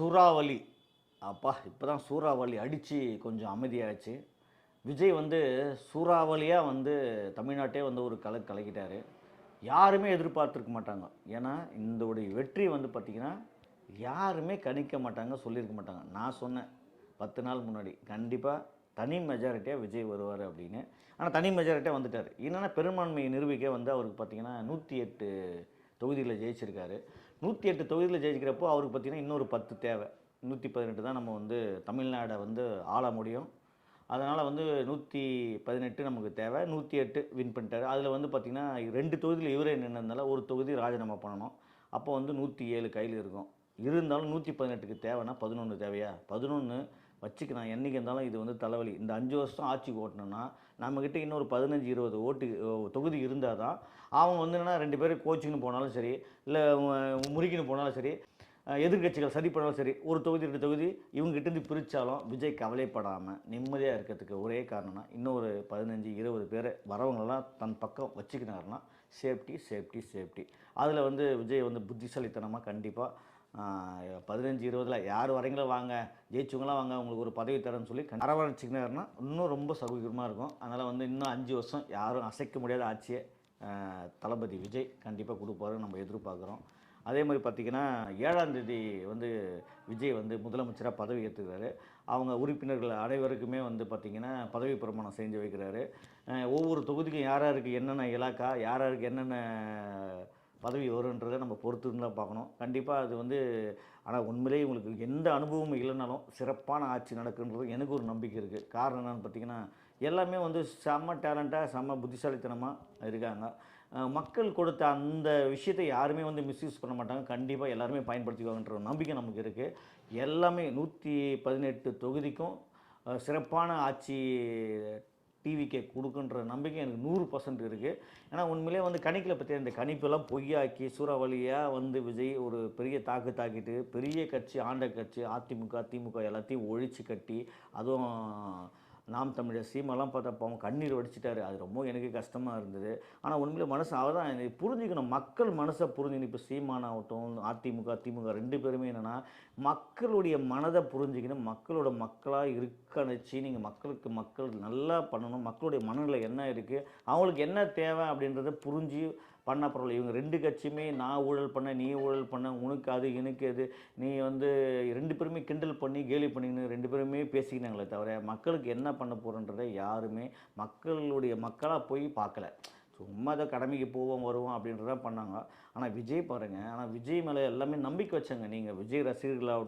சூறாவளி. அப்பா! இப்ப தான் சூறாவளி அடிச்சு கொஞ்சம் அமைதியாச்சு. விஜய் வந்து சூறாவளியா வந்து தமிழ்நாட்டையே வந்து ஒரு கலக்கிட்டாரு. யாருமே எதிர்பார்த்திருக்க மாட்டாங்க. ஏன்னா, இந்தோடைய வெற்றி வந்து பார்த்தீங்கன்னா, யாருமே கணிக்க மாட்டாங்க, சொல்லியிருக்க மாட்டாங்க. நான் சொன்னேன் 10 நாள் முன்னாடி, கண்டிப்பா தனி மெஜாரிட்டியா விஜய் வருவாரு அப்படின்னு. ஆனா தனி மெஜாரிட்டியா வந்துட்டாரு. என்னன்னா பெரும்பான்மையை நிரூபிக்க வந்து அவருக்கு பார்த்தீங்கன்னா, 108 தொகுதியில ஜெயிச்சிருக்காரு. 108 தொகுதியில ஜெயிக்கிறப்போ அவருக்கு பார்த்தீங்கன்னா, இன்னொரு 10 தேவை. 118 தான் நம்ம வந்து தமிழ்நாட வந்து ஆள முடியும். அதனால வந்து 118 நமக்கு தேவை. 108 வின் பண்ணிட்டாரு. அதில வந்து பார்த்தீங்கன்னா, 2 தொகுதியில இவரே நின்னதுனால, ஒரு தொகுதி ராஜினாமா பண்ணணும். அப்போ வந்து 107 கையில இருக்கும். இருந்தாலும் 118க்கு தேவைன்னா 11 தேவையா? 11 வச்சுக்கலாம். என்னைக்கு இருந்தாலும் இது வந்து தலைவலி. இந்த 5 வருஷம் ஆட்சிக்கு ஓட்டணும்னா, நம்மகிட்ட இன்னொரு 15, 20 தொகுதி இருந்தா தான், அவங்க வந்து என்னன்னா 2 பேரும் கோச்சிங்ன்னு போனாலும் சரி, இல்ல முறுக்கின்னு போனாலும் சரி, எதிர்க்கட்சிகள் சதி பண்ணாலும் சரி, ஒரு தொகுதி, 2 தொகுதி இவங்ககிட்டேருந்து பிரிச்சாலும் விஜய் கவலைப்படாம நிம்மதியா இருக்கிறதுக்கு ஒரே காரணம்னா, இன்னொரு 15, 20 பேர வரவங்களெல்லாம் தன் பக்கம் வச்சுக்கினாருன்னா, சேஃப்டி, சேஃப்டி, சேஃப்டி. அதில வந்து விஜய் வந்து புத்திசாலித்தனமா கண்டிப்பா 15, 20ல யார் வரீங்களோ வாங்க, ஜெயிச்சவங்கலாம் வாங்க, உங்களுக்கு ஒரு பதவி தரேன்னு சொல்லி அரவணைச்சிக்கினாருன்னா, இன்னும் ரொம்ப சௌகரியமா இருக்கும். அதனால வந்து இன்னும் 5 வருஷம் யாரும் அசைக்க முடியாத ஆட்சிய தளபதி விஜய் கண்டிப்பா குடுப்பாருன்னு நம்ம எதிர்பார்க்குறோம். அதே மாரி பார்த்தீங்கன்னா, 7ஆம் தேதி வந்து விஜய் வந்து முதலமைச்சரா பதவி ஏத்துக்கிறாரு. அவங்க உறுப்பினர்கள் அனைவருக்குமே வந்து பார்த்தீங்கன்னா, பதவி பிரமாணம் செஞ்சு வைக்கிறாரு. ஒவ்வொரு தொகுதிக்கும் யார் யாருக்கு என்னென்ன இலாக்கா, யார் யாருக்கு என்னென்ன பதவி வருன்றத நம்ம பொறுத்திருந்து தான் பார்க்கணும். கண்டிப்பா அது வந்து ஆனா உண்மையிலேயே உங்களுக்கு எந்த அனுபவமும் இல்லைனாலும், சிறப்பான ஆட்சி நடக்குன்றது எனக்கு ஒரு நம்பிக்கை இருக்கு. காரணம் என்னன்னு பார்த்தீங்கன்னா, எல்லாமே வந்து செம்ம டேலண்டா, செம்ம புத்திசாலித்தனமா இருக்காங்க. மக்கள் கொடுத்த அந்த விஷயத்தை யாருமே வந்து மிஸ்யூஸ் பண்ண மாட்டாங்க. கண்டிப்பா எல்லாருமே பயன்படுத்திக்குவாங்கன்ற ஒரு நம்பிக்கை நமக்கு இருக்கு. எல்லாமே 118 தொகுதிக்கும் சிறப்பான ஆட்சி டிவிகே குடுக்குன்ற நம்பிக்கை எனக்கு 100% இருக்கு. ஏன்னா உண்மையிலேயே வந்து கணிக்கல பத்தியா இந்த கணிப்பெல்லாம் பொய்யாக்கி, சூறாவளியா வந்து விஜய் ஒரு பெரிய தாக்கிட்டு, பெரிய கட்சி, ஆண்ட கட்சி அதிமுக, திமுக எல்லாத்தையும் ஒழிச்சு கட்டி, அதுவும் நாம் தமிழர் சீமாலாம் பார்த்தா பாவம் கண்ணீர் வடிச்சிட்டாரு. அது ரொம்ப எனக்கு கஷ்டமா இருந்தது. ஆனா உண்மையிலே மனசு அவதான் புரிஞ்சுக்கணும். மக்கள் மனச புரிஞ்சுக்கணும். இப்ப சீமானாகட்டும், அதிமுக, திமுக 2 பேருமே என்னன்னா, மக்களுடைய மனத புரிஞ்சுக்கணும். மக்களோட மக்களா இருக்கணுச்சு. நீங்க மக்களுக்கு மக்கள் நல்லா பண்ணணும். மக்களுடைய மனநிலை என்ன இருக்கு? அவங்களுக்கு என்ன தேவை? அப்படின்றத புரிஞ்சு பண்ணா பரவால்ல. இவங்க 2 கட்சியுமே நான் ஊழல் பண்ணேன், நீ ஊழல் பண்ண, உனக்கு அது, எனக்கு இது, நீ வந்து 2 பேருமே கிண்டல் பண்ணி, கேலி பண்ணிக்கின்னு 2 பேருமே பேசிக்கினாங்களே தவிர, மக்களுக்கு என்ன பண்ண போறோன்றத யாருமே மக்களுடைய மக்களா போய் பார்க்கல. சும்மா ஏதோ கடமைக்கு போவோம், வருவோம் அப்படின்றத பண்ணாங்க. ஆனா விஜய் பாருங்க, ஆனா விஜய் மேல எல்லாமே நம்பிக்கை வச்சாங்க. நீங்க விஜய் ரசிகர்களாகட்டும்